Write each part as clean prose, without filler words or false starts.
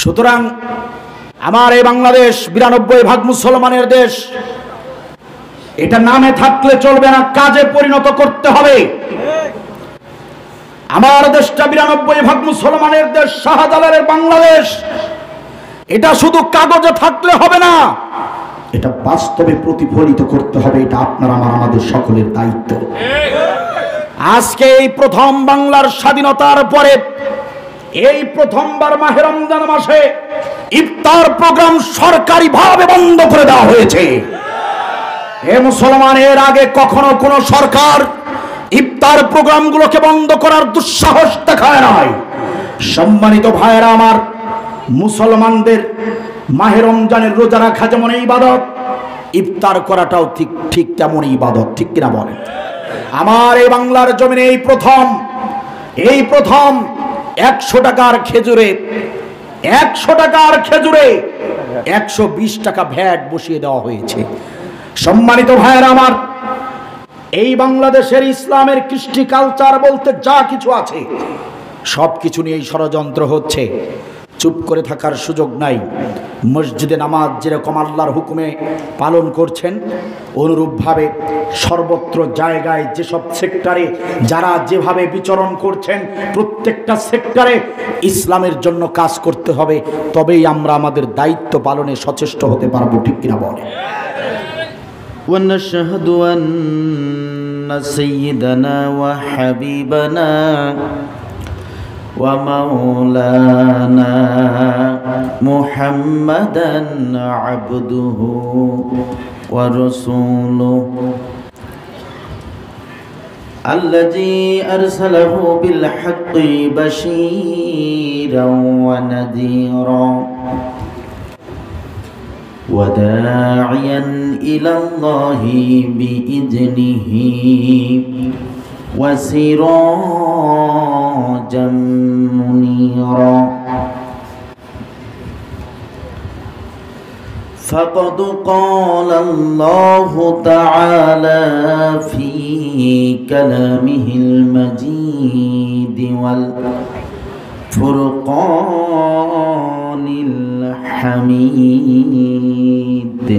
সুতরাং আমার এই বাংলাদেশ 92% মুসলমানের দেশ, এটা নামে থাকলে চলবে না, কাজে পরিণত করতে হবে। আমার দেশটা 92% মুসলমানের দেশ, শাহজালালের বাংলাদেশ। এটা শুধু কাগজে থাকলে হবে না, এটা বাস্তবে প্রতিফলিত করতে হবে। এটা আপনার আমাদের সকলের দায়িত্ব। আজকে এই প্রথম বাংলার স্বাধীনতার পরে এই প্রথমবার মাহে রমজান মাসে ইফতার প্রোগ্রাম সরকারিভাবে বন্ধ করে দেওয়া হয়েছে। এ মুসলমানের আগে কখনো কোনো সরকার ইফতার প্রোগ্রামগুলোকে বন্ধ করার দুঃসাহস দেখায় নাই। সম্মানিত ভাইয়েরা আমার, মুসলমানদের মাহে রমজানের রোজা রাখা যেমন ইবাদত, ইফতার করাটাও ঠিক তেমনই ইবাদত, ঠিক কিনা বলেন? আমার এই বাংলার জমিনে এই প্রথম 100 টাকার খেজুরে 120 টাকা ভ্যাট বসিয়ে দেওয়া হয়েছে। সম্মানিত ভাইয়েরা আমার, এই বাংলাদেশের ইসলামের কৃষ্টি কালচার বলতে যা কিছু আছে সব কিছু নিয়েই ষড়যন্ত্র হচ্ছে। চুপ করে থাকার সুযোগ নাই। মসজিদে নামাজ যেরকম আল্লাহর হুকুমে পালন করছেন, অনুরূপভাবে সর্বত্র জায়গায় যেসব সেক্টরে যারা যেভাবে বিচরণ করছেন, প্রত্যেকটা সেক্টরে ইসলামের জন্য কাজ করতে হবে। তবেই আমরা আমাদের দায়িত্ব পালনে সচেষ্ট হতে পারবো, ঠিক কিনা বলে? ونشهد أن سيدنا وحبيبنا ومولانا محمدا عبده ورسوله الذي أرسله بالحق بشيرا ونذيرا وداعيا إلى الله بإذنه وسراجا منيرا فقد قال الله تعالى في كلامه المجيد والفرقان الحميد।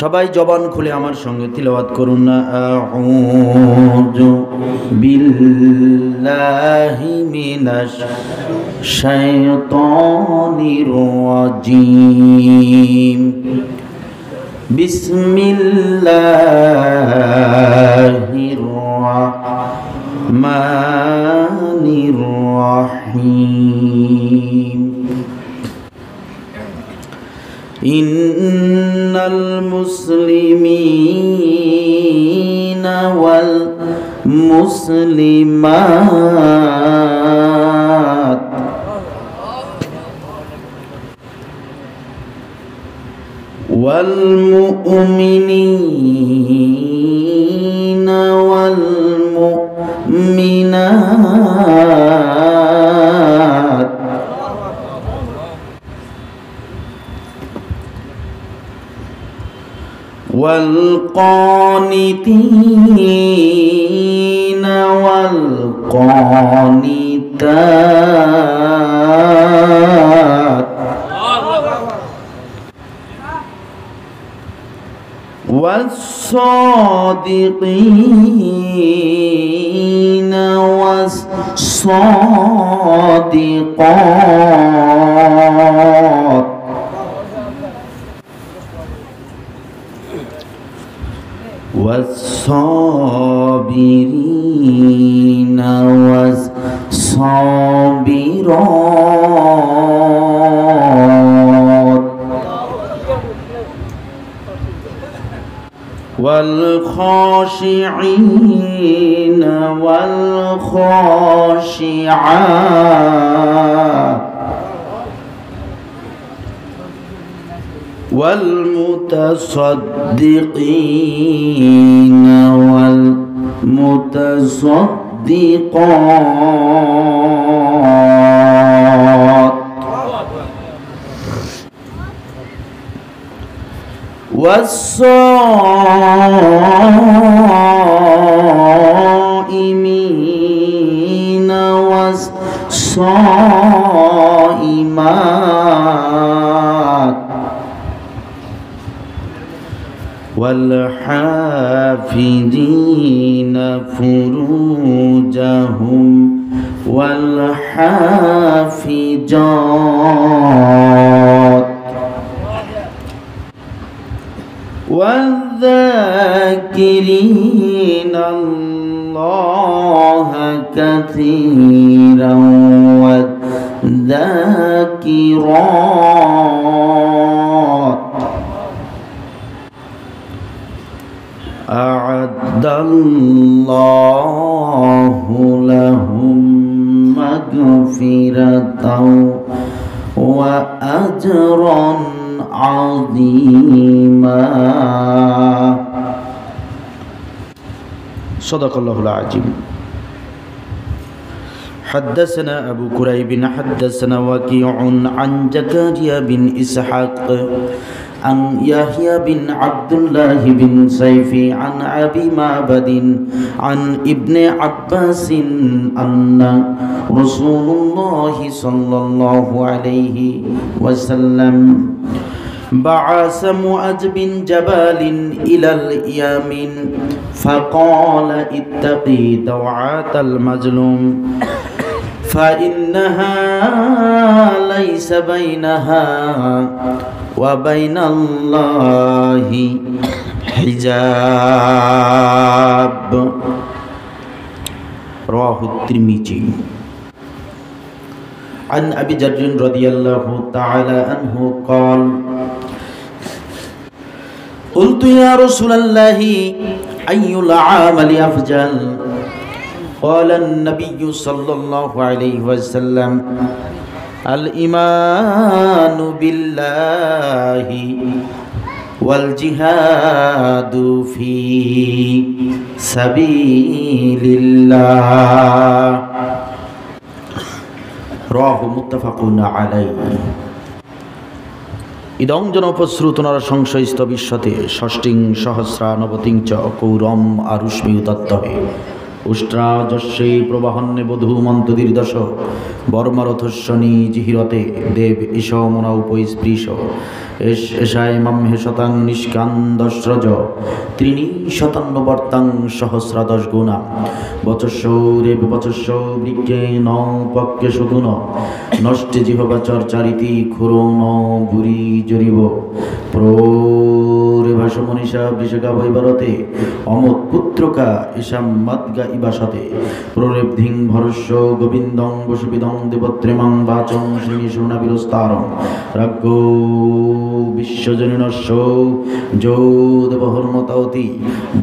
সবাই জবান খুলে আমার সঙ্গে তিলাওয়াত করুন না। আউযু বিল্লাহি মিনাশ শাইতানির রাজীম। বিসমিল্লাহির রাহমানির রাহিম। إن المسلمين والمسلمات والمؤمنين والمؤمنات والقانتين والقانتات والصادقين والصادقات والصابرين والصابرات والخاشعين والخاشعات والمتصدقين والمتصدقات والصائمين والصائمات والصائمات والحافظين فروجهم والحافظات والذاكرين الله كثيرا والذاكرات أعد الله لهم مغفرة وأجرا عظيما. صدق الله العظيم. حدثنا أبو كريب حدثنا وكيع عن زكريا بن إسحاق عن يحيى بن عبد الله بن سيف عن أبي معبد عن ابن عباس أن رسول الله صلى الله عليه وسلم بعث معاذ بن جبل إلى اليمن فقال اتقي دعاة المظلوم فإنها ليس بينها وبين الله حجاب. رواه الترمذي. عن أبي ذر رضي الله تعالى عنه قال قلت يا رسول الله أي العمل أفضل؟ قال النبي صلى الله عليه وسلم الإيمان بالله والجهاد في سبيل الله. رواه متفق عليه. ইদং জনপশ্রুতনর সংশয়স্থ বিশ্বতে ষষ্ঠিং সহস্রা নবতিং চ কৌরম আরুষ্মি তত্ত্বে উষ্ট্রাজস্যে প্রবাহন্যে বধূমন্তদীর্দশ বর্মরথস্বনী জিহিরতে দেব ঈশমনা উপস্পৃশ এষায় মাম্হে শতাং নিষ্কান্দস্রজ ত্রিণী শতান্নবর্তাং সহস্রাদশ গুণা বচস্যৌরেব বচস্য বৃক্ষে ন পক্ষে সুগুণ নষ্টে জিহবাচর্চারিতি খুরো ন ভুরি জরিব প্রোরে ভাসমনীষা বৃষকা বৈবরতে অমত পুত্রকা ঈশাম মদ্গা ইবাসতে প্ররেবধিং ভরস্য গোবিন্দং বসুবিদং দেবত্রেমাং বাচং শ্রীনিশূর্ণাবিরস্তারং রাজ্ঞো বিশ্বজনীনস্য যো দেবহর্মতাওতি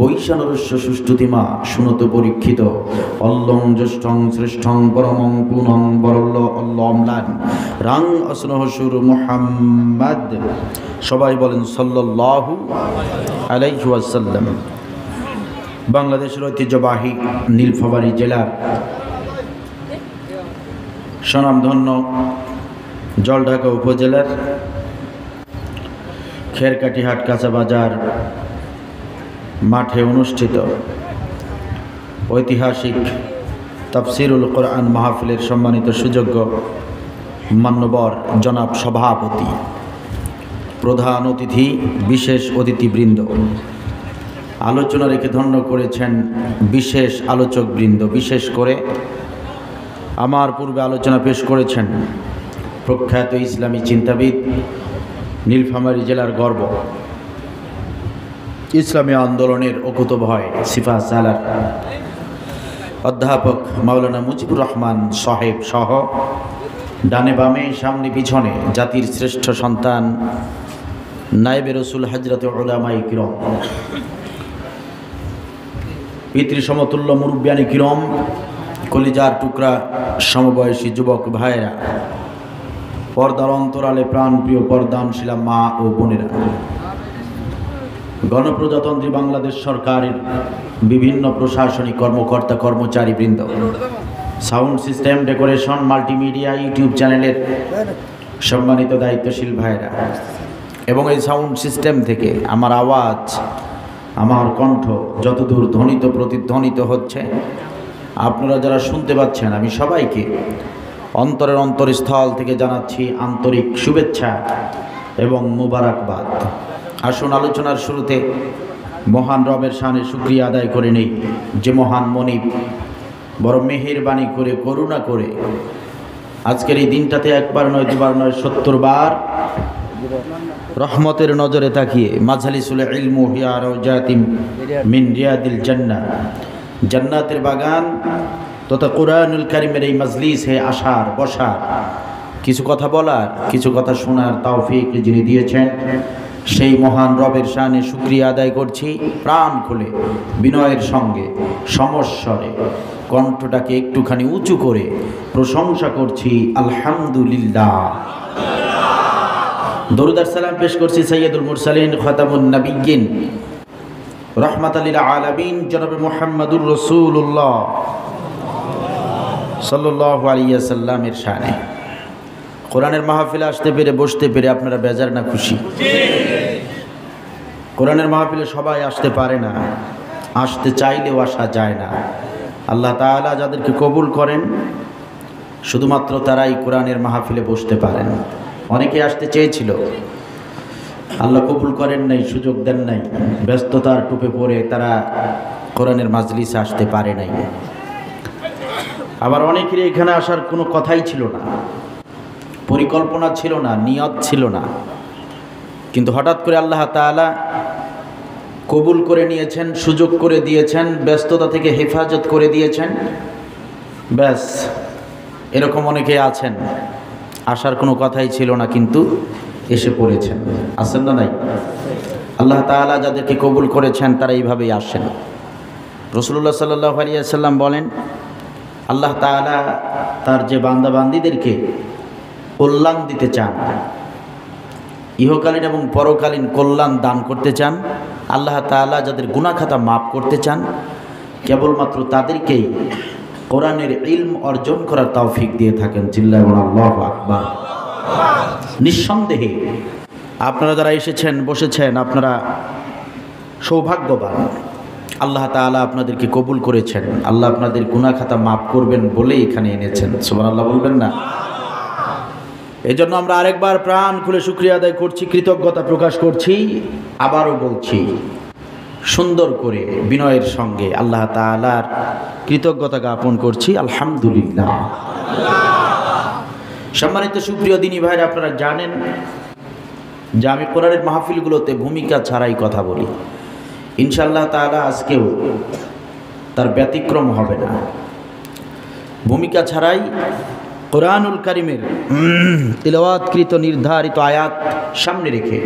বৈশানরস্য সুষ্ঠুতিমা শুনত পরীক্ষিত অল্লং জ্যেষ্ঠং শ্রেষ্ঠং পরমং পুনং বরল্ল অল্লম্লান রাং আসনহসুর মুহাম্মদ। সবাই বলেন সাল্লাল্লাহু আলাইহি ওয়াসাল্লাম। বাংলাদেশের ঐতিহ্যবাহী নীলফামারী জেলার স্বনামধন্য জলঢাকা উপজেলার খেরকাটিহাট কাঁচা বাজার মাঠে অনুষ্ঠিত ঐতিহাসিক তাফসিরুল কোরআন মাহফিলের সম্মানিত সুযোগ্য মান্যবর জনাব সভাপতি, প্রধান অতিথি, বিশেষ অতিথিবৃন্দ, আলোচনা রেখে ধন্য করেছেন বিশেষ আলোচকবৃন্দ, বিশেষ করে আমার পূর্বে আলোচনা পেশ করেছেন প্রখ্যাত ইসলামী চিন্তাবিদ, নীলফামারী জেলার গর্ব, ইসলামী আন্দোলনের অকুতভয় সিফা সালার অধ্যাপক মাওলানা মুজিবুর রহমান সাহেব সহ ডানে বামে সামনে পিছনে জাতির শ্রেষ্ঠ সন্তান নায়েবে রসুল হযরত উলামায়ে কিরাম, পিতৃ সমতুল্য মুরব্বিয়ানে কিরাম, কলিজার টুকরা সমবয়সী যুবক ভাইয়েরা, পর্দার অন্তরালে প্রাণপ্রিয় পর্দানশীলা মা ও বোনেরা, গণপ্রজাতন্ত্রী বাংলাদেশ সরকারের বিভিন্ন প্রশাসনিক কর্মকর্তা কর্মচারী বৃন্দ, sound system, decoration, multimedia, YouTube চ্যানেলের সম্মানিত দায়িত্বশীল ভাইরা এবং এই সাউন্ড সিস্টেম থেকে আমার আওয়াজ, আমার কণ্ঠ যতদূর ধ্বনিত প্রতিধ্বনিত হচ্ছে, আপনারা যারা শুনতে পাচ্ছেন, আমি সবাইকে অন্তরের অন্তরস্থল থেকে জানাচ্ছি আন্তরিক শুভেচ্ছা এবং মুবারকবাদ। আসুন আলোচনার শুরুতে মহান রবের শানে শুকরিয়া আদায় করে নেই, যে মহান মনিব বড় মেহেরবানি করে করুণা করে আজকের এই দিনটাতে একবার নয় দুবার নয় 70 বার রহমতের নজরে তাকিয়ে মাজলিসুল ইলমু হিয়া রাউজাতিম মিন রিয়াদিল জান্নাহ, জান্নাতের বাগান তথা কোরআনুল কারীমের এই মজলিসে আসার বসার, কিছু কথা বলার, কিছু কথা শোনার তৌফিক যিনি দিয়েছেন সেই মহান রবের শানে শুকরিয়া আদায় করছি প্রাণ খুলে, বিনয়ের সঙ্গে, সমস্বরে, কণ্ঠটাকে একটুখানি উঁচু করে প্রশংসা করছি আলহামদুলিল্লাহ। দরুদ আর সালাম পেশ করছি সৈয়দুল মুরসালিন খাতামুন নবিয়্যিন রাহমাতাল লিল আলামিন জনাবে মুহাম্মদুর রাসূলুল্লাহ সাল্লাল্লাহু আলাইহি ওয়াসাল্লামের শানে। কোরআনের মাহফিলে আসতে পেরে বসতে পেরে আপনারা বেজার না খুশি? কোরআনের মাহফিলে সবাই আসতে পারে না, আসতে চাইলেও আসা যায় না। আল্লাহ তাআলা যাদেরকে কবুল করেন শুধুমাত্র তারাই কোরআনের মাহফিলে বসতে পারেন। অনেকে আসতে চেয়েছিল, আল্লাহ কবুল করেন নাই, সুযোগ দেন নাই, ব্যস্ততার টুপে পড়ে তারা কোরআনের মাজলিসে আসতে পারে নাই। আবার অনেকেরই এখানে আসার কোনো কথাই ছিল না, পরিকল্পনা ছিল না, নিয়ত ছিল না, কিন্তু হঠাৎ করে আল্লাহ তাআলা কবুল করে নিয়েছেন, সুযোগ করে দিয়েছেন, ব্যস্ততা থেকে হেফাজত করে দিয়েছেন। ব্যাস, এরকম অনেকে আছেন আসার কোনো কথাই ছিল না কিন্তু এসে পড়েছেন। আছেন না নাই? আল্লাহ তাআলা যাদেরকে কবুল করেছেন তারা এইভাবেই আসেন। রাসূলুল্লাহ সাল্লাল্লাহু আলাইহি ওয়াসাল্লাম বলেন, আল্লাহ তাআলা তার যে বান্দা বান্দীদেরকে কল্যাণ দিতে চান, ইহকালীন এবং পরকালীন কল্যাণ দান করতে চান, আল্লাহ তাআলা যাদের গুনাহ খাতা মাফ করতে চান, কেবলমাত্র তাদেরকেই কোরআনের ইলম অর্জন করার তৌফিক দিয়ে থাকেন। চিল্লায় বলুন আল্লাহু আকবার। নিঃসন্দেহে আপনারা যারা এসেছেন বসেছেন আপনারা সৌভাগ্যবান। আল্লাহ তাআলা আপনাদেরকে কবুল করেছেন, আল্লাহ আপনাদের গুনাহ খাতা মাফ করবেন বলে এখানে এনেছেন। সুবহানাল্লাহ বলবেন না? এই জন্য আমরা আরেকবার প্রাণ খুলে শুকরিয়া আদায় করছি, কৃতজ্ঞতা প্রকাশ করছি। আবারও বলছি সুন্দর করে বিনয়ের সঙ্গে আল্লাহ তাআলার কৃতজ্ঞতা জ্ঞাপন করছি আলহামদুলিল্লাহ। সম্মানিত সুপ্রিয় দিনী ভাইরা, আপনারা জানেন যে আমি কোরআনের মাহফিলগুলোতে ভূমিকা ছাড়াই কথা বলি। ইনশাআল্লাহ তাআলা আজকেও তার ব্যতিক্রম হবে না। ভূমিকা ছাড়াই কোরআনুল কারীমের তিলাওয়াতকৃত নির্ধারিত আয়াত সামনে রেখে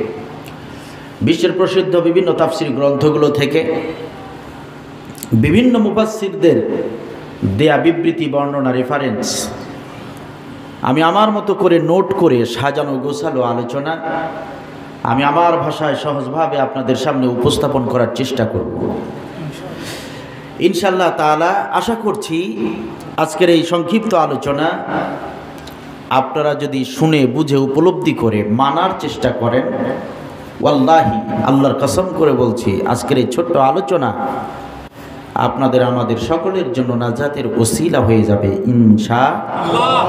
বিশ্বের প্রসিদ্ধ বিভিন্ন তাফসীর গ্রন্থগুলো থেকে বিভিন্ন মুফাসসিরদের দেয়া বিবৃতি, বর্ণনা, রেফারেন্স আমি আমার মতো করে নোট করে সাজানো গোছালো আলোচনা আমি আমার ভাষায় সহজভাবে আপনাদের সামনে উপস্থাপন করার চেষ্টা করব ইনশাআল্লাহ তাআলা। আশা করছি আজকের এই সংক্ষিপ্ত আলোচনা আপনারা যদি শুনে বুঝে উপলব্ধি করে মানার চেষ্টা করেন, ওয়াল্লাহি আল্লাহর কসম করে বলছি আজকের এই ছোট্ট আলোচনা আপনাদের আমাদের সকলের জন্য নাজাতের ওসিলা হয়ে যাবে ইনশাআল্লাহ।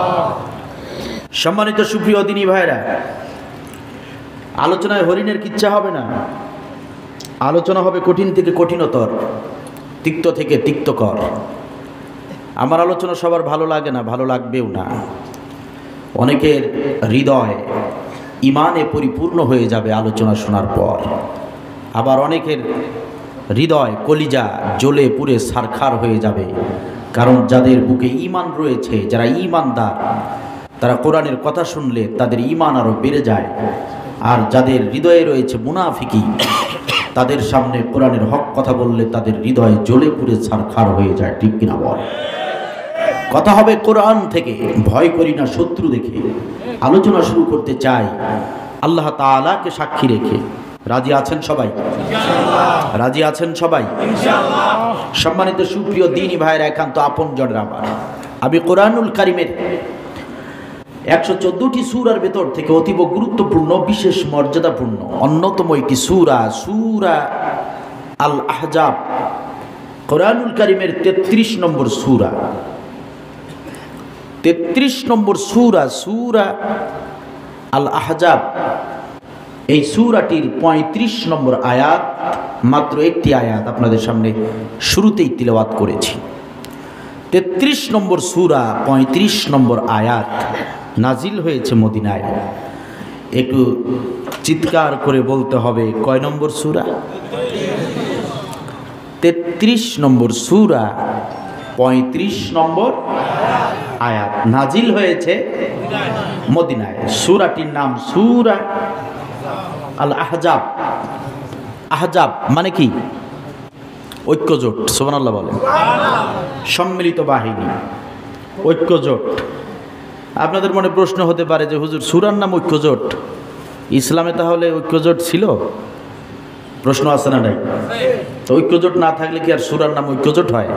সম্মানিত সুপ্রিয় দিনী ভাইরা, আলোচনায় হরিণের কিচ্ছা হবে না, আলোচনা হবে কঠিন থেকে কঠিনতর, তিক্ত থেকে তিক্তকর। আমার আলোচনা সবার ভালো লাগে না, ভালো লাগবেও না। অনেকের হৃদয় ঈমানে পরিপূর্ণ হয়ে যাবে আলোচনা শোনার পর, আবার অনেকের হৃদয় কলিজা জ্বলে পুড়ে ছারখার হয়ে যাবে। কারণ যাদের বুকে ঈমান রয়েছে, যারা ঈমানদার, তারা কোরআনের কথা শুনলে তাদের ঈমান আরও বেড়ে যায়। আর যাদের হৃদয়ে রয়েছে মুনাফিকি, তাদের সামনে কোরআনের হক কথা বললে তাদের হৃদয় জ্বলে পুড়ে ছারখার হয়ে যায়। ঠিক কিনা বল? কথা হবে কোরআন থেকে, ভয় করি না শত্রু দেখে। আলোচনা শুরু করতে চাই আল্লাহ তাআলাকে সাক্ষী রেখে। রাজি আছেন সবাই? রাজি আছেন সবাই? সম্মানিত সুপ্রিয় দ্বীনি ভাইয়েরা, একান্ত আপনজনরা, আমি কোরআনুল কারীমের 114টি সূরার ভেতর থেকে অতীব গুরুত্বপূর্ণ, বিশেষ মর্যাদাপূর্ণ অন্যতম একটি সূরা, সূরা আল আহজাব, কোরআনুল কারীমের 33 নম্বর সূরা। 33 নম্বর সূরা, সূরা আল আহজাব। এই সূরাটির 35 নম্বর আয়াত, মাত্র একটি আয়াত আপনাদের সামনে শুরুতেই তিলাওয়াত করেছি। 33 নম্বর সূরা 35 নম্বর আয়াত নাজিল হয়েছে মদিনায়। একটু চিৎকার করে বলতে হবে, কয় নম্বর সূরা? 33 নম্বর সূরা 35 নম্বর আয়াত নাজিল হয়েছে মদিনায়। সূরাটির নাম সূরা আল আহজাব। আহজাব মানে কি? ঐক্যজোট। সুবহানাল্লাহ বলেন। সম্মিলিত বাহিনী, ঐক্যজোট। আপনাদের মনে প্রশ্ন হতে পারে যে হুজুর, সূরার নাম ঐক্যজোট, ইসলামে তাহলে ঐক্যজোট ছিল? প্রশ্ন আছে না নাই? তো ঐক্যজোট না থাকলে কি আর সূরার নাম ঐক্যজোট হয়?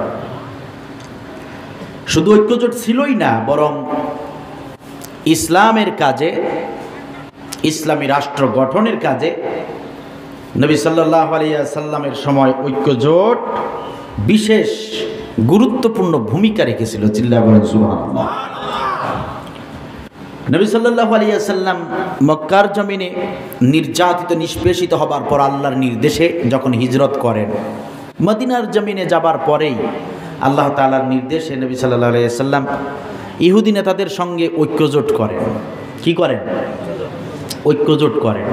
শুধু ঐক্যজোট ছিলই না, বরং ইসলামের কাজে, ইসলামী রাষ্ট্র গঠনের কাজে নবী সাল্লাল্লাহু আলাইহি ওয়াসাল্লামের সময় ঐক্যজোট বিশেষ গুরুত্বপূর্ণ ভূমিকা রেখেছিল। চিল্লায়া বলেন সুবহানাল্লাহ। নবী সাল্লাল্লাহু আলাইহি ওয়াসাল্লাম মক্কার জমিনে নির্যাতিত নিষ্পেষিত হবার পর আল্লাহর নির্দেশে যখন হিজরত করেন, মদিনার জমিনে যাবার পরেই আল্লাহ তাআলার নির্দেশে নবী সাল্লাল্লাহু আলাইহি ওয়াসাল্লাম ইহুদি নেতাদের সঙ্গে ঐক্যজোট করেন। কি করেন? ঐক্যজোট করেন।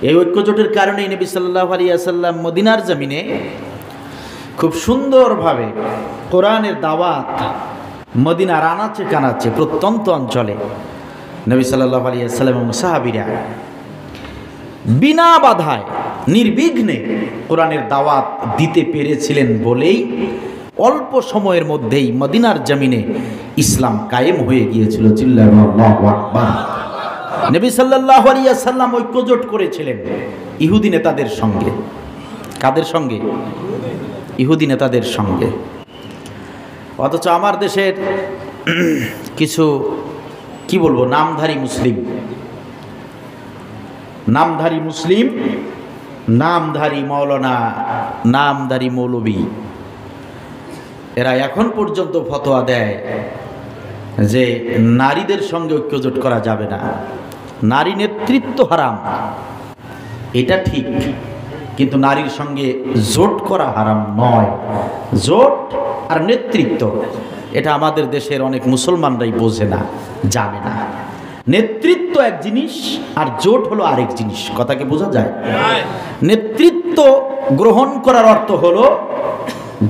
এই ঐক্যজোটের কারণেই নবী সাল্লাল্লাহু আলাইহি ওয়াসাল্লাম মদিনার জমিনে খুব সুন্দরভাবে কোরআনের দাওয়াত মদিনার আনাচে কানাচে প্রত্যন্ত অঞ্চলে নবী সাল্লাল্লাহু আলাইহি ওয়াসাল্লাম এবং সাহাবীরা বিনা বাধায় নির্বিঘ্নে কোরআনের দাওয়াত দিতে পেরেছিলেন বলেই অল্প সময়ের মধ্যেই মদিনার জমিনে ইসলাম কায়েম হয়ে গিয়েছিল। চিল্লায়া আল্লাহু আকবার। নবী সাল্লাল্লাহু আলাইহি ওয়াসাল্লাম ঐক্যজোট করেছিলেন ইহুদি নেতাদের সঙ্গে। কাদের সঙ্গে? ইহুদি নেতাদের সঙ্গে। অথচ আমার দেশের কিছু কি বলবো, নামধারী মুসলিম, নামধারী মৌলানা, নামধারী মৌলবী, এরা এখন পর্যন্ত ফতোয়া দেয় যে নারীদের সঙ্গে ঐক্যজোট করা যাবে না, নারী নেতৃত্ব হারাম। এটা ঠিক, কিন্তু নারীর সঙ্গে জোট করা হারাম নয়। জোট আর নেতৃত্ব এটা আমাদের দেশের অনেক মুসলমানরাই বোঝে না, জানে না। নেতৃত্ব এক জিনিস আর জোট হলো আরেক জিনিস। কথা কি বোঝা যায়? নেতৃত্ব গ্রহণ করার অর্থ হলো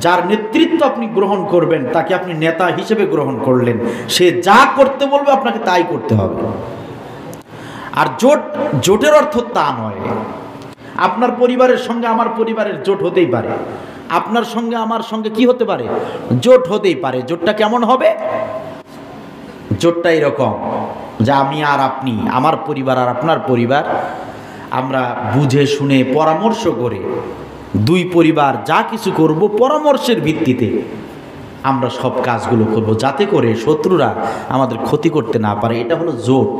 যার নেতৃত্ব আপনি গ্রহণ করবেন তাকে আপনি নেতা হিসেবে গ্রহণ করলেন, সে যা করতে বলবে আপনাকে তাই করতে হবে। আর জোটের অর্থ তা নয়। আপনার পরিবারের সঙ্গে আমার পরিবারের জোট হতেই পারে, আপনার সঙ্গে আমার সঙ্গে কি হতে পারে? জোট হতেই পারে। জোটটা কেমন হবে? জোটটা এরকম যে আমি আর আপনি, আমার পরিবার আর আপনার পরিবার, আমরা বুঝে শুনে পরামর্শ করে দুই পরিবার যা কিছু করব পরামর্শের ভিত্তিতে আমরা সব কাজগুলো করব, যাতে করে শত্রুরা আমাদের ক্ষতি করতে না পারে। এটা হলো জোট।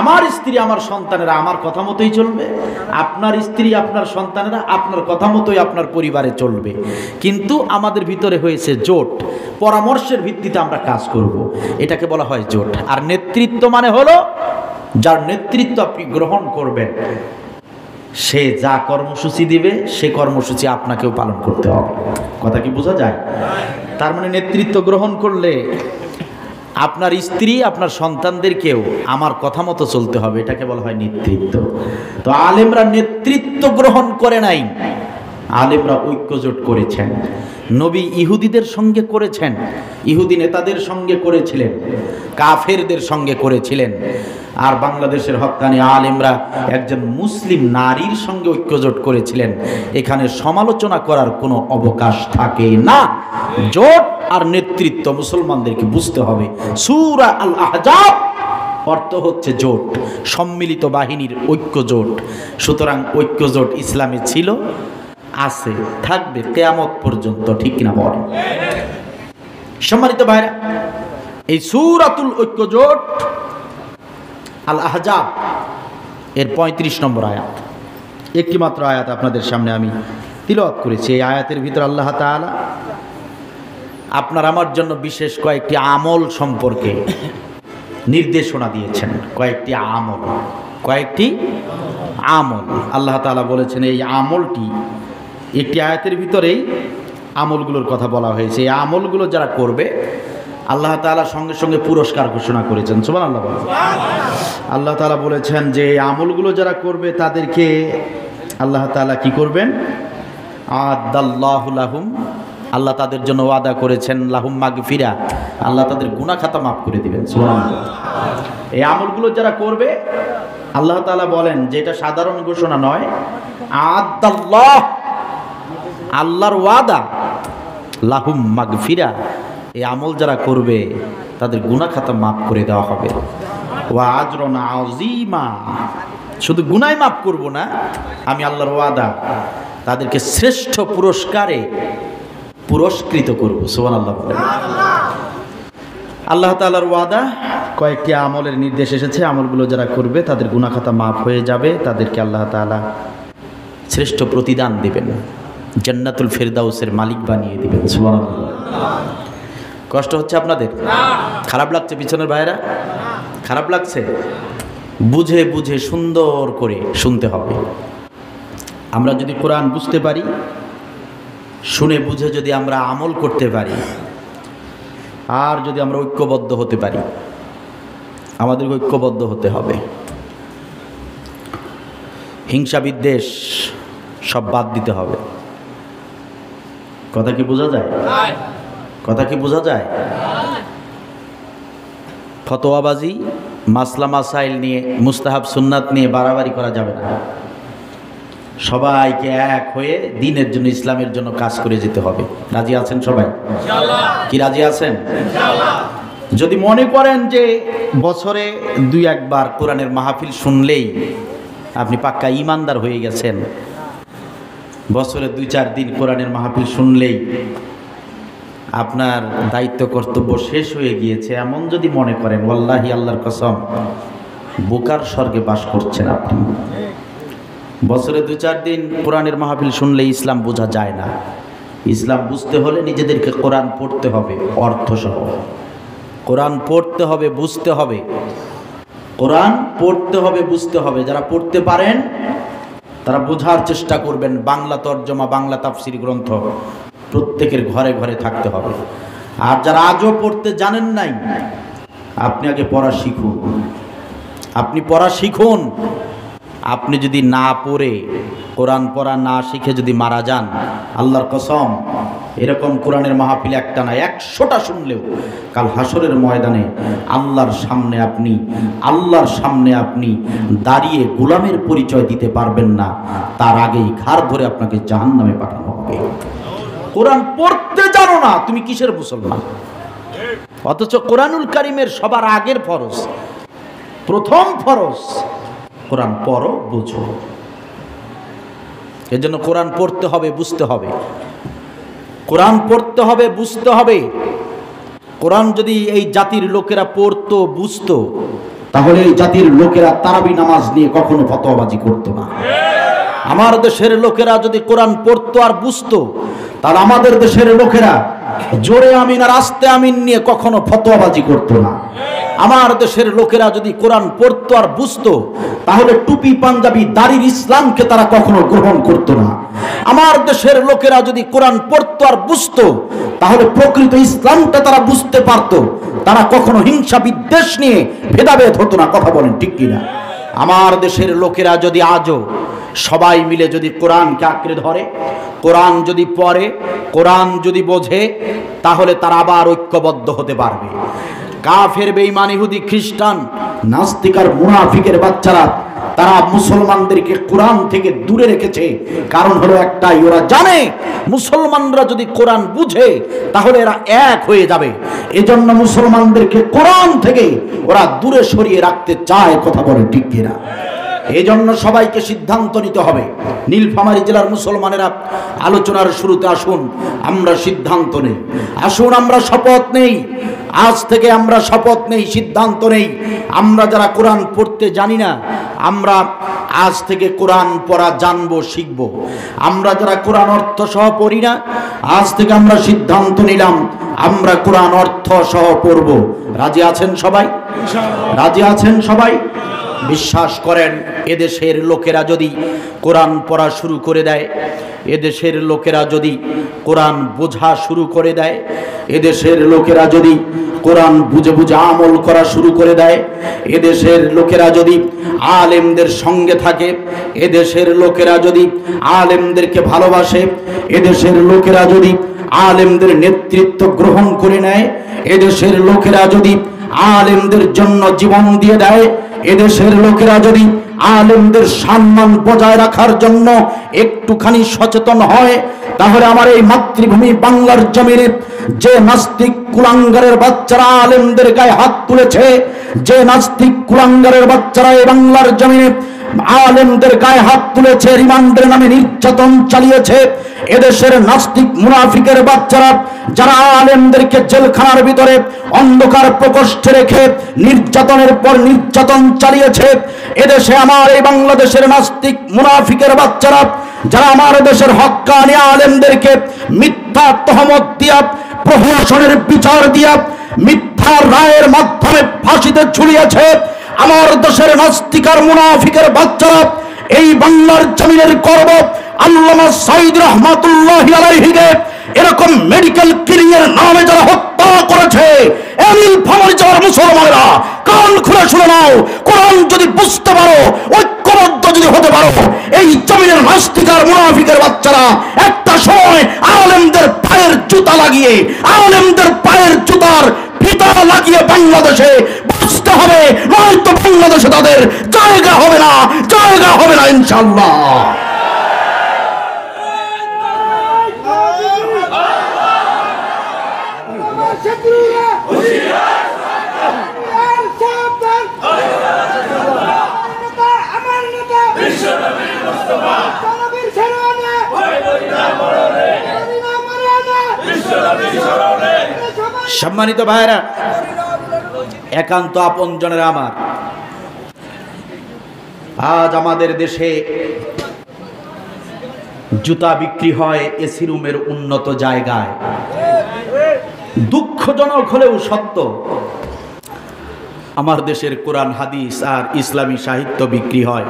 আমার স্ত্রী আমার সন্তানেরা আমার কথা মতোই চলবে, আপনার স্ত্রী আপনার সন্তানেরা আপনার কথা মতোই আপনার পরিবারে চলবে, কিন্তু আমাদের ভিতরে হয়েছে জোট। পরামর্শের ভিত্তিতে আমরা কাজ করব, এটাকে বলা হয় জোট। আর নেতৃত্ব মানে হলো যার নেতৃত্ব আপনি গ্রহণ করবেন, সে যা কর্মসূচি দিবে সে কর্মসূচি আপনাকেও পালন করতে হবে। কথা কি বোঝা যায়? তার মানে নেতৃত্ব গ্রহণ করলে আপনার স্ত্রী আপনার সন্তানদেরকেও আমার কথা মতো চলতে হবে, এটাকে বলা হয় নেতৃত্ব। তো আলেমরা নেতৃত্ব গ্রহণ করে নাই, আলেমরা ঐক্যজোট করেছেন। নবী ইহুদিদের সঙ্গে করেছেন, ইহুদি নেতাদের সঙ্গে করেছিলেন, কাফেরদের সঙ্গে করেছিলেন। আর বাংলাদেশের হক্কানি আলেমরা একজন মুসলিম নারীর সঙ্গে ঐক্যজোট করেছিলেন। এখানে সমালোচনা করার কোনো অবকাশ থাকে না। জোট আর নেতৃত্ব মুসলমানদেরকে বুঝতে হবে। সূরা আল আহজাব অর্থ হচ্ছে জোট, সম্মিলিত বাহিনীর ঐক্যজোট। সুতরাং ঐক্যজোট ইসলামে ছিল, আছে, থাকবে কিয়ামত পর্যন্ত। ঠিক কিনা বলেন? সম্মানিত ভাইরা, এই সূরাতুল ঐক্যজোট আল আহজাব এর 35 নম্বর আয়াত, একটি মাত্র আয়াত আপনাদের সামনে আমি তিলাওয়াত করেছি। এই আয়াতের ভিতর আল্লাহ তাআলা আপনার আমার জন্য বিশেষ কয়েকটি আমল সম্পর্কে নির্দেশনা দিয়েছেন। কয়েকটি আমল আল্লাহ তাআলা বলেছেন এই আমলটি, একটি আয়াতের ভিতরেই আমলগুলোর কথা বলা হয়েছে। এই আমলগুলো যারা করবে আল্লাহ তাআলা সঙ্গে সঙ্গে পুরস্কার ঘোষণা করেছেন। সুবহানাল্লাহ। আল্লাহ তাআলা বলেছেন যে এই আমলগুলো যারা করবে তাদেরকে আল্লাহ তাআলা কি করবেন? আদাল্লাহু লাহুম, আল্লাহ তাদের জন্য ওয়াদা করেছেন লাহুম মাগফিরা, আল্লাহ তাদের গুনাহ খাতা মাফ করে দিবেন। সুবহানাল্লাহ। এই আমলগুলো যারা করবে আল্লাহ তাআলা বলেন যে এটা সাধারণ ঘোষণা নয়, আদাল্লাহ, আল্লাহর ওয়াদা, লাহুম মাগফিরা, এই আমল যারা করবে তাদের গুনাহ খাতা মাফ করে দেওয়া হবে। ওয়া আজরুন আযীমা, শুধু গুনাহ মাফ করব না, আমি আল্লাহর ওয়াদা তাদেরকে শ্রেষ্ঠ পুরস্কারে পুরস্কৃত করব। সুবহানাল্লাহ। আল্লাহ তাআলার ওয়াদা, কয়েকটি আমলের নির্দেশ এসেছে, আমলগুলো যারা করবে তাদের গুনাহ খাতা মাফ হয়ে যাবে, তাদেরকে আল্লাহ তাআলা শ্রেষ্ঠ প্রতিদান দিবেন, জান্নাতুল ফেরদাউসের মালিক বানিয়ে দিবেন। সুবহানাল্লাহ। কষ্ট হচ্ছে আপনাদের? খারাপ লাগছে পিছনের ভাইরা? খারাপ লাগছে? বুঝে বুঝে সুন্দর করে শুনতে হবে। আমরা যদি কোরআন বুঝতে পারি, শুনে বুঝে যদি আমরা আমল করতে পারি, আর যদি আমরা ঐক্যবদ্ধ হতে পারি, আমাদেরকে ঐক্যবদ্ধ হতে হবে। হিংসা বিদ্বেষ সব বাদ দিতে হবে। কথা কি বোঝা যায়? কথা কি বোঝা যায়? ফতোয়াবাজি, মাসলা মাসাইল নিয়ে, মুস্তাহাব সুন্নাত নিয়ে বাড়াবাড়ি করা যাবে না। সবাইকে এক হয়ে দ্বীনের জন্য, ইসলামের জন্য কাজ করে যেতে হবে। রাজি আছেন সবাই? কি রাজি আছেন? যদি মনে করেন যে বছরে 2-1 বার কোরআনের মাহফিল শুনলেই আপনি পাক্কা ঈমানদার হয়ে গেছেন, বছরে 2-4 দিন কোরআনের মাহফিল শুনলেই আপনার দায়িত্ব কর্তব্য শেষ হয়ে গিয়েছে, এমন যদি মনে করেন, ওয়াল্লাহি আল্লাহর কসম, বোকার স্বর্গে বাস করছেন আপনি। বছরে 2-4 দিন কোরআনের মাহফিল শুনলে ইসলাম বোঝা যায় না। ইসলাম বুঝতে হলে নিজেদেরকে কোরআন পড়তে হবে অর্থসহ। কোরআন পড়তে হবে, বুঝতে হবে। কোরআন পড়তে হবে, বুঝতে হবে। যারা পড়তে পারেন তারা বোঝার চেষ্টা করবেন। বাংলা তর্জমা, বাংলা তাফসীর গ্রন্থ প্রত্যেকের ঘরে ঘরে থাকতে হবে। আর যারা আজও পড়তে জানেন নাই, আপনি আগে পড়া শিখুন। আপনি পড়া শিখুন। আপনি যদি না পড়ে, কোরআন পড়া না শিখে যদি মারা যান, আল্লাহর কসম, এরকম কোরআনের মাহফিল একটা না 100টা শুনলেও কাল হাসরের ময়দানে আল্লাহর সামনে আপনি দাঁড়িয়ে গোলামের পরিচয় দিতে পারবেন না। তার আগেই ঘাড় ধরে আপনাকে জাহান্নামে পাঠানো হবে। কোরআন পড়তে জানো না, তুমি কিসের মুসলমান? অথচ কোরআনুল কারীমের সবার আগের ফরজ, প্রথম ফরজ, কোরআন পড়ো, বুঝো। এজন্য কোরআন পড়তে হবে, বুঝতে হবে। কোরআন পড়তে হবে, বুঝতে হবে। কোরআন যদি এই জাতির লোকেরা পড়তো, বুঝতো, তাহলে এই জাতির লোকেরা তারাবি নামাজ নিয়ে কখনো ফতোয়াবাজি করতো না। আমার দেশের লোকেরা যদি কোরআন পড়তো আর বুঝতো, তাহলে আমাদের দেশের লোকেরা জোরে আমিন আর আস্তে আমিন নিয়ে কখনো ফতোয়াবাজি করতো না। আমার দেশের লোকেরা যদি কোরআন পড়তো আর বুঝতো, তাহলে টুপি পাঞ্জাবি দাড়ির ইসলামকে তারা কখনো গ্রহণ করতো না। আমার দেশের লোকেরা যদি কোরআন পড়তো আর বুঝতো, তাহলে প্রকৃত ইসলামটা তারা বুঝতে পারতো। তারা কখনো হিংসা বিদ্বেষ নিয়ে ভেদাভেদ হতো না। কথা বলেন ঠিক কিনা? আমার দেশের লোকেরা যদি আজও সবাই মিলে যদি কোরআনকে আঁকড়ে ধরে, কোরআন যদি পড়ে, কোরআন যদি বোঝে, তাহলে তারা আবার ঐক্যবদ্ধ হতে পারবে। কাফের, বেঈমান, ইহুদি, খ্রিস্টান, নাস্তিক আর মুনাফিকের বাচ্চারা তারা মুসলমানদেরকে কোরআন থেকে দূরে রেখেছে। কারণ হলো একটাই, ওরা জানে মুসলমানরা যদি কোরআন বুঝে তাহলে এরা এক হয়ে যাবে। এজন্য মুসলমানদেরকে কোরআন থেকে ওরা দূরে সরিয়ে রাখতে চায়। কথা বলে ঠিক কিনা? এই জন্য সবাইকে সিদ্ধান্ত নিতে হবে। নীলফামারী জেলার মুসলমানেরা, আলোচনার শুরুতে আসুন আমরা সিদ্ধান্ত নেই। আসুন আমরা শপথ নেই। আজ থেকে আমরা শপথ নেই, সিদ্ধান্ত নেই। আমরা যারা কোরআন পড়তে জানি না, আমরা আজ থেকে কোরআন পড়া জানবো, শিখবো। আমরা যারা কোরআন অর্থ সহ পড়ি না, আজ থেকে আমরা সিদ্ধান্ত নিলাম আমরা কোরআন অর্থ সহ পড়ব। রাজি আছেন সবাই? রাজি আছেন সবাই? বিশ্বাস করেন, এদেশের লোকেরা যদি কোরআন পড়া শুরু করে দেয়, এদেশের লোকেরা যদি কোরআন বোঝা শুরু করে দেয়, এদেশের লোকেরা যদি কোরআন বুঝে বুঝে আমল করা শুরু করে দেয়, এদেশের লোকেরা যদি আলেমদের সঙ্গে থাকে, এদেশের লোকেরা যদি আলেমদেরকে ভালোবাসে, এদেশের লোকেরা যদি আলেমদের নেতৃত্ব গ্রহণ করে নেয়, এদেশের লোকেরা যদি আলেমদের জন্য জীবন দিয়ে দেয়, এদেশের লোকেরা যদি আলেমদের সম্মান বজায় রাখার জন্য একটুখানি সচেতন হয়, তাহলে আমার এই মাতৃভূমি বাংলার জমিনে যে নাস্তিক কুলাঙ্গারের বাচ্চারা আলেমদের গায়ে হাত তুলেছে, যে নাস্তিক কুলাঙ্গারের বাচ্চারা এই বাংলার জমিনে আলেমদের গায়ে হাত তুলেছে, রিমান্ডের নামে নির্যাতন চালিয়েছে, এদেশের নাস্তিক মুনাফিকের বাচ্চারা যারা আলেমদেরকে জেলখানার ভিতরে অন্ধকার প্রকোষ্ঠে রেখে নির্যাতনের পর নির্যাতন চালিয়েছে, এদেশে আমার এই বাংলাদেশের নাস্তিক মুনাফিকের বাচ্চারা যারা আমার দেশের হক্কানি আলেমদেরকে মিথ্যা তহমত দিয়া, প্রহসনের বিচার দিয়া, মিথ্যা রায়ের মাধ্যমে ফাঁসিতে ঝুলিয়েছে, আমার দেশের নাস্তিকার মুনাফিকের বাচ্চারা এই বাংলার জমিনের গর্ব আল্লামা সাইদ রহমাতুল্লাহি আলাইহিকে এরকম মেডিকেল কিলিং এর নামে যারা হত্যা করেছে, এমিল ফামারি যাওয়ার মুসলমানেরা কান খুলে শুনে নাও, কোরআন যদি বুঝতে পারো, ঐক্যবদ্ধ যদি হতে পারো, এই জমিনের নাস্তিকার মুনাফিকের বাচ্চারা একটা সময় আলেমদের পায়ের জুতা লাগিয়ে, আলেমদের পায়ের জুতার ফিতা লাগিয়ে বাংলাদেশে বুঝতে হবে, নয়তো বাংলাদেশে তাদের জায়গা হবে না, জায়গা হবে না ইনশাআল্লাহ। সম্মানিত ভাইরা, একান্ত আপনজনেরা আমার, আজ আমাদের দেশে জুতা বিক্রি হয় এসি রুমের উন্নত জায়গায়। দুঃখজনক হলেও সত্য, আমার দেশের কোরআন হাদিস আর ইসলামী সাহিত্য বিক্রি হয়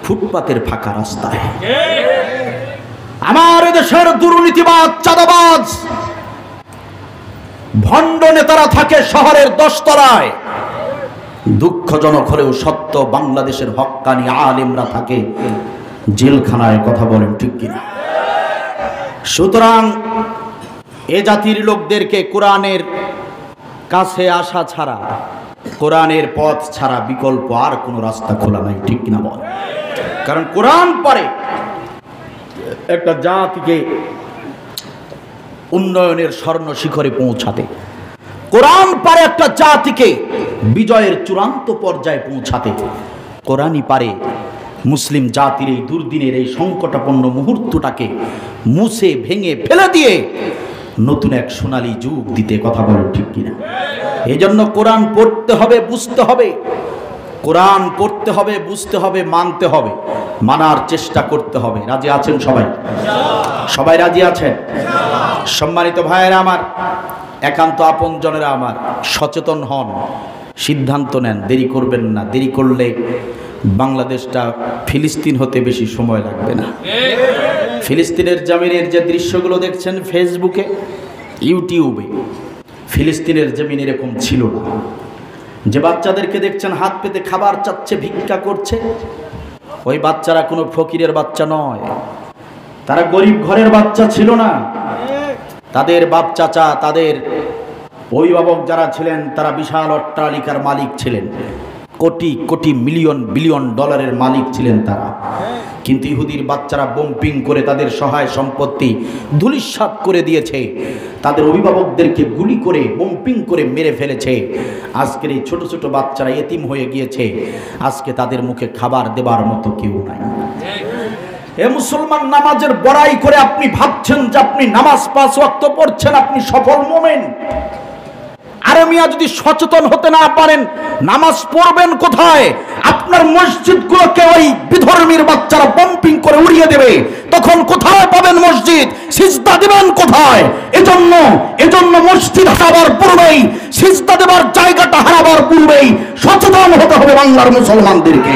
ফুটপাতের ফাঁকা রাস্তায়। আমার দেশের দুর্নীতিবাজ, চাঁদাবাজ, ভণ্ড নেতারা থাকে শহরের 10 তলায়। দুঃখজনক হলেও সত্য, বাংলাদেশের হক্কানি আলেমরা থাকে জেলখানায়। কথা বলেন ঠিক কিনা? সুতরাং এ জাতির লোকদেরকে কোরআনের কাছে আসা ছাড়া, কোরআনের পথ ছাড়া বিকল্প আর কোনো রাস্তা খোলা নাই। ঠিক কিনা বল? কারণ কোরআন পারে একটা জাতিকে উন্নয়নের স্বর্ণ শিখরে পৌঁছাতে, কোরআন পারে একটা জাতিকে বিজয়ের চূড়ান্ত পর্যায়ে পৌঁছাতে, কোরআনই পারে মুসলিম জাতির এই দুর্দিনের এই সংকটাপন্ন মুহূর্তটাকে মুছে ভেঙে ফেলে দিয়ে নতুন এক সোনালী যুগ দিতে। কথা বলেন ঠিক কিনা? এই জন্য কোরআন পড়তে হবে, বুঝতে হবে, কোরআন পড়তে হবে, বুঝতে হবে, মানতে হবে, মানার চেষ্টা করতে হবে। রাজি আছেন সবাই? সবাই রাজি আছেন? সম্মানিত ভাইয়েরা আমার, একান্ত আপনজনেরা আমার, সচেতন হন, সিদ্ধান্ত নেন, দেরি করবেন না। দেরি করলে বাংলাদেশটা ফিলিস্তিন হতে বেশি সময় লাগবে না। ফিলিস্তিনের জমিনের যে দৃশ্যগুলো দেখছেন ফেসবুকে, ইউটিউবে, ফিলিস্তিনের জমিন এরকম ছিল না। যে বাচ্চাদেরকে দেখছেন হাত পেতে খাবার চাচ্ছে, ভিক্ষা করছে, ওই বাচ্চারা কোনো ফকিরের বাচ্চা নয়, তারা গরিব ঘরের বাচ্চা ছিল না। তাদের বাপ চাচা, তাদের অভিভাবক যারা ছিলেন, তারা বিশাল অট্টালিকার মালিক ছিলেন, কোটি কোটি মিলিয়ন বিলিয়ন ডলারের মালিক ছিলেন তারা। কিন্তু ইহুদির বাচ্চারা বোম্পিং করে তাদের সহায় সম্পত্তি ধূলিসাৎ করে দিয়েছে, তাদের অভিভাবকদেরকে গুলি করে বোম্পিং করে মেরে ফেলেছে। আজকের এই ছোট ছোট বাচ্চারা এতিম হয়ে গিয়েছে, আজকে তাদের মুখে খাবার দেবার মতো কেউ নাই। এ মুসলমান, নামাজের বড়াই করে আপনি ভাবছেন যে আপনি নামাজ 5 ওয়াক্ত পড়ছেন, আপনি সফল মোমেন। আরে মিয়া, যদি সচেতন হতে না পারেন নামাজ পড়বেন কোথায়? আপনার মসজিদগুলোকে ওই বিধর্মীর বাচ্চারা বোম্পিং করে উড়িয়ে দেবে, তো তখন কোথায় পাবেন মসজিদ, সিজদা দিবেন কোথায়? এজন্য মসজিদ হারাবার পূর্বেই, সিজদা দেবার জায়গাটা হারাবার পূর্বেই সচেতন হতে হবে বাংলার মুসলমানদেরকে।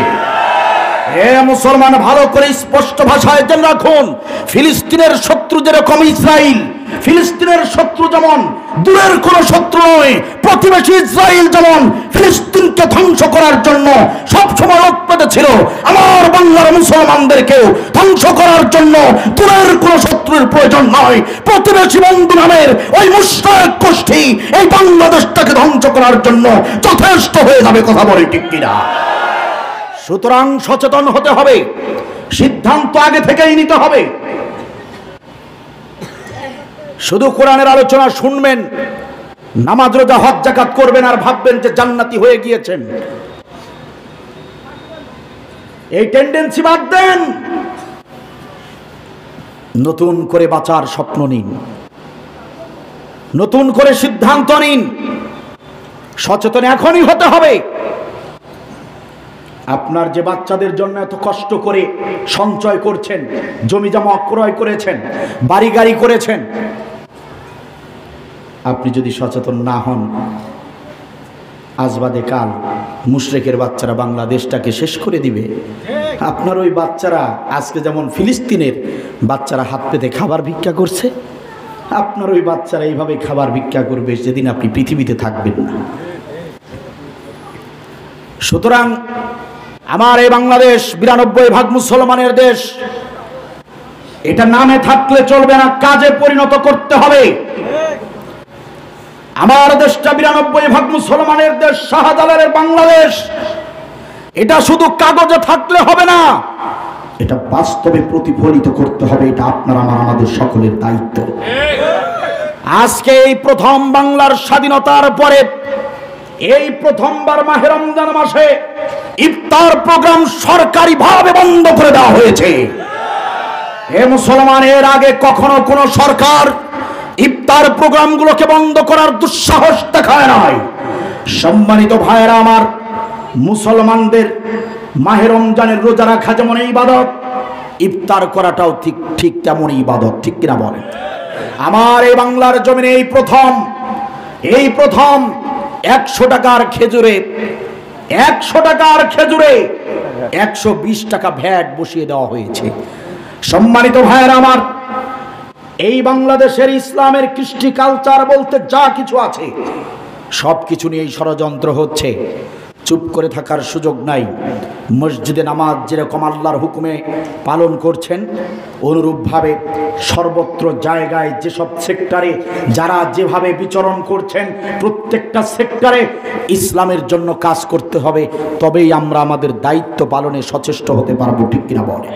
এ মুসলমান, ভালো করে স্পষ্ট ভাষায় জেনে রাখুন, ফিলিস্তিনের শত্রু যেরকম ইসরায়েল, ফিলিস্তিনের শত্রু যেমন দূরের কোন শত্রু নয়, প্রতিবেশী ইসরায়েল যেমন ফিলিস্তিনকে ধ্বংস করার জন্য সবসময় ঐক্যবদ্ধ ছিল, আমার বাংলার মুসলমানদেরকেও ধ্বংস করার জন্য দূরের কোন শত্রুর প্রয়োজন নয়। প্রতিবেশী বন্ধু নামের ওই মুশরিক গোষ্ঠী এই বাংলাদেশটাকে ধ্বংস করার জন্য যথেষ্ট হয়ে যাবে। কথা বলে ঠিক কিনা? সুতরাং সচেতন হতে হবে, সিদ্ধান্ত আগে থেকেই নিতে হবে। শুধু কোরআনের আলোচনা শুনবেন, নামাজ রোজা হজ যাকাত করবেন আর ভাববেন যে জান্নাতি হয়ে গিয়েছেন, এই টেন্ডেন্সি বাদ দেন। নতুন করে বাঁচার স্বপ্ন নিন, নতুন করে সিদ্ধান্ত নিন। সচেতন এখনই হতে হবে। আপনার যে বাচ্চাদের জন্য এত কষ্ট করে সঞ্চয় করছেন, জমি জমা ক্রয় করেছেন, বাড়ি গাড়ি করেছেন, আপনি যদি সচেতন না হন, আজ বাদে কাল মুশরিকের বাচ্চারা বাংলাদেশটাকে শেষ করে দিবে। আপনার ওই বাচ্চারা আজকে যেমন ফিলিস্তিনের বাচ্চারা হাত পেতে খাবার ভিক্ষা করছে, আপনার ওই বাচ্চারা এইভাবে খাবার ভিক্ষা করবে যেদিন আপনি পৃথিবীতে থাকবেন না। সুতরাং আমার এই বাংলাদেশ 92% মুসলমানের দেশ, এটা নামে থাকলে চলবে না, কাজে পরিণত করতে হবে। আমার দেশটা 92% মুসলমানের দেশ, শাহজালালের বাংলাদেশ। এটা শুধু কাগজে থাকলে হবে না, এটা বাস্তবে প্রতিফলিত করতে হবে। এটা আপনার আমাদের সকলের দায়িত্ব। আজকে এই প্রথম বাংলার স্বাধীনতার পরে এই প্রথমবার মাহে রমজান মাসে ইফতার প্রোগ্রাম সরকারিভাবে বন্ধ করে দেওয়া হয়েছে। হে মুসলমান, এর আগে কখনো কোন সরকার ইফতার প্রোগ্রামগুলোকে বন্ধ করার দুঃসাহস দেখায় নাই। সম্মানিত ভাইয়েরা আমার, মুসলমানদের মাহে রমজানের রোজা রাখা যেমন ইবাদত, ইফতার করাটাও ঠিক তেমনই ইবাদত। ঠিক কিনা বলেন? আমার এই বাংলার জমিনে এই প্রথম 100 টাকার খেজুরে 120 টাকা ভ্যাট বসিয়ে দেওয়া হয়েছে। সম্মানিত ভাইয়েরা আমার, এই বাংলাদেশের ইসলামের কৃষ্টি কালচার বলতে যা কিছু আছে সব কিছু নিয়ে ষড়যন্ত্র হচ্ছে। চুপ করে থাকার সুযোগ নাই। মসজিদে নামাজ যেরকম আল্লাহর হুকুমে পালন করছেন, অনুরূপভাবে সর্বত্র জায়গায় যেসব সেক্টরে যারা যেভাবে বিচরণ করছেন, প্রত্যেকটা সেক্টরে ইসলামের জন্য কাজ করতে হবে। তবেই আমরা আমাদের দায়িত্ব পালনে সচেষ্ট হতে পারবো। ঠিক কিনা বলে?